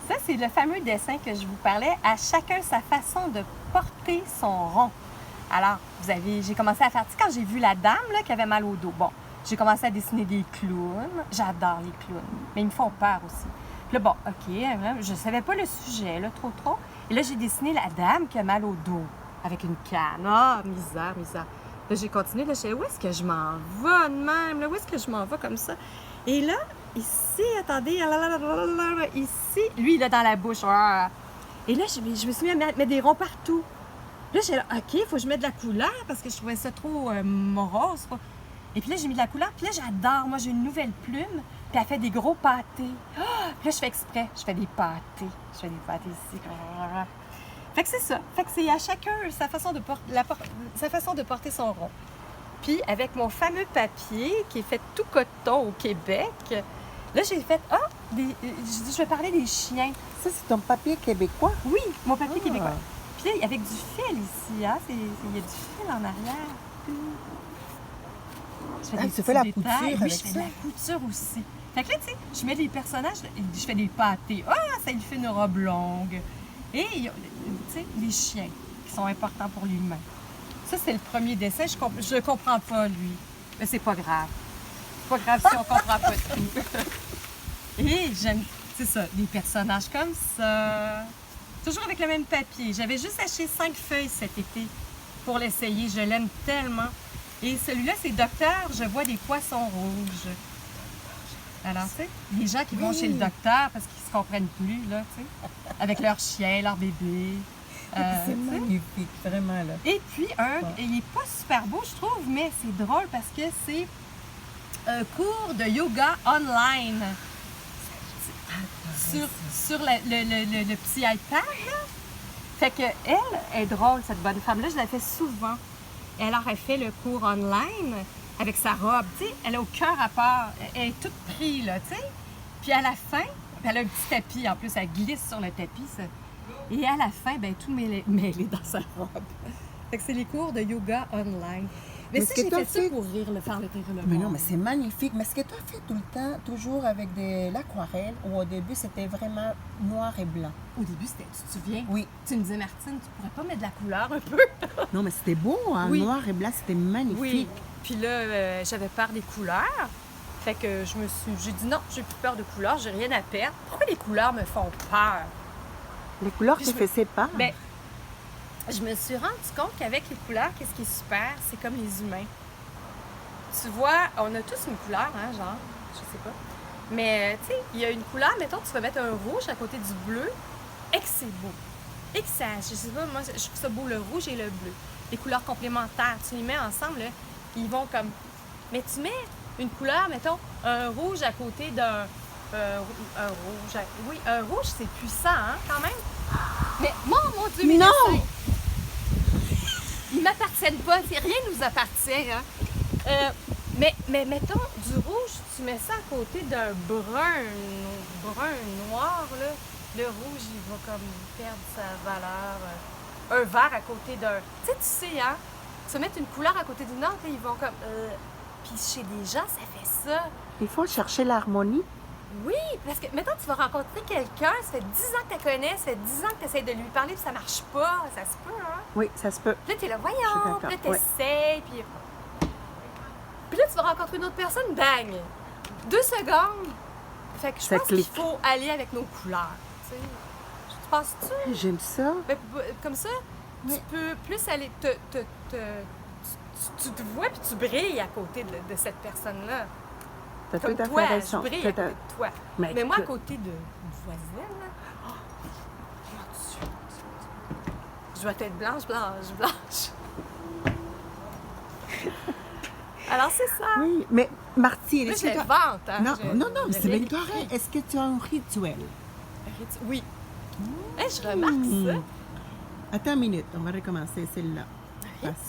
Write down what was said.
Ça, c'est le fameux dessin que je vous parlais. À chacun sa façon de porter son rond. Alors, j'ai commencé à faire... Tu sais, quand j'ai vu la dame là, qui avait mal au dos, bon, j'ai commencé à dessiner des clowns. J'adore les clowns, mais ils me font peur aussi. Puis là, bon, OK, je savais pas le sujet, là, trop. Et là, j'ai dessiné la dame qui a mal au dos, avec une canne. Ah, misère. Là, j'ai continué, là, je sais où est-ce que je m'en vais de même, là, où est-ce que je m'en vais comme ça? Et là, ici, attendez, ici, lui, il est dans la bouche. Et là, je me suis mis à mettre des ronds partout. Là, j'ai dit, OK, il faut que je mette de la couleur parce que je trouvais ça trop morose. Et puis là, j'ai mis de la couleur. Puis là, j'adore. Moi, j'ai une nouvelle plume. Puis elle fait des gros pâtés. Ah! Puis là, je fais exprès. Je fais des pâtés. Je fais des pâtés ici. Fait que c'est ça. Fait que c'est à chacun sa façon de porter son rond. Puis avec mon fameux papier qui est fait tout coton au Québec, là, j'ai fait, j'ai dit, je vais parler des chiens. Ça, c'est ton papier québécois? Oui, mon papier québécois. Puis là, avec du fil ici, hein, il y a du fil en arrière. Tu fais la couture oui, avec je fais ça? de la couture aussi. Fait que là, tu sais, je mets des personnages, je fais des pâtés. Ah, ça lui fait une robe longue. Et, tu sais, les chiens qui sont importants pour l'humain. Ça, c'est le premier dessin. Je ne comprends pas, lui. Mais c'est pas grave. C'est pas grave si on comprend pas tout. Et j'aime, c'est ça, des personnages comme ça. Toujours avec le même papier. J'avais juste acheté 5 feuilles cet été pour l'essayer. Je l'aime tellement. Et celui-là, c'est Docteur, je vois des poissons rouges. Alors, tu sais, les gens qui vont chez le docteur parce qu'ils se comprennent plus, là, tu sais, avec leur chien, leur bébé. C'est magnifique, vraiment, là. Et puis, il n'est pas super beau, je trouve, mais c'est drôle parce que c'est un cours de yoga online sur le petit iPad, là. Fait que elle est drôle, cette bonne femme-là, je la fais souvent. Et alors, elle fait le cours online avec sa robe, tu sais, elle a au cœur à part, elle est toute prise, là, tu sais. Puis à la fin, elle a un petit tapis, en plus, elle glisse sur le tapis, ça. Et à la fin, ben tout mêlé dans sa robe. Fait que c'est les cours de yoga online. Mais ça, j'ai fait ça pour rire, faire le monde. Mais non, mais c'est magnifique. Mais est-ce que tu as fait tout le temps, toujours avec de l'aquarelle, ou au début, c'était vraiment noir et blanc? Au début, c'était, tu te souviens? Oui. Tu me disais, Martine, tu pourrais pas mettre de la couleur un peu? Non, mais c'était beau, hein? Oui. Noir et blanc, c'était magnifique. Oui. Puis là, j'avais peur des couleurs. Fait que j'ai dit non, j'ai plus peur de couleurs, j'ai rien à perdre. Pourquoi les couleurs me font peur? Les couleurs Puis te faisaient peur? Ben, je me suis rendu compte qu'avec les couleurs, qu'est-ce qui est super, c'est comme les humains. Tu vois, on a tous une couleur, hein, genre, je sais pas. Mais, tu sais, il y a une couleur, mettons, tu vas mettre un rouge à côté du bleu, et que c'est beau. Et que ça, je sais pas, moi, je trouve ça beau, le rouge et le bleu. Les couleurs complémentaires, tu les mets ensemble, là, ils vont comme... Mais tu mets une couleur, mettons, un rouge à côté d'un... Oui, un rouge, c'est puissant, hein, quand même. Mais, mon Dieu, mes non! dessins, ils m'appartiennent pas, rien ne nous appartient, hein. Mais mettons, du rouge, tu mets ça à côté d'un brun noir, là. Le rouge, il va comme perdre sa valeur. Un vert à côté d'un... Tu sais, hein, tu vas mettre une couleur à côté d'une autre, et ils vont comme... Puis chez des gens, ça fait ça. Il faut chercher l'harmonie. Oui, parce que, mettons, tu vas rencontrer quelqu'un, ça fait 10 ans que tu la connais, ça fait 10 ans que tu essaies de lui parler, puis ça marche pas, ça se peut, hein? Oui, ça se peut. Puis là, t'es là, Je suis voyons, d'accord, puis là, t'essayes, puis... Puis là, tu vas rencontrer une autre personne, bang! 2 secondes! Fait que je Ça pense qu'il clique. faut aller avec nos couleurs, tu sais. Tu penses-tu? J'aime ça. Ben, comme ça, tu peux plus aller... Tu te vois, puis tu brilles à côté de cette personne-là. T'as Comme tout à toi, fait raison. je brille à côté de toi. Mais moi, à écoute, côté d'une voisine, là, oh, mon Dieu. Je dois être blanche. Alors, c'est ça. Oui, mais Martine, Là, est-ce je que les tu as... vante. Hein? Non, je c'est bien l'écris. correct. Est-ce que tu as un rituel? Oui. Hey, je remarque ça. Attends une minute, on va recommencer celle-là. Parce que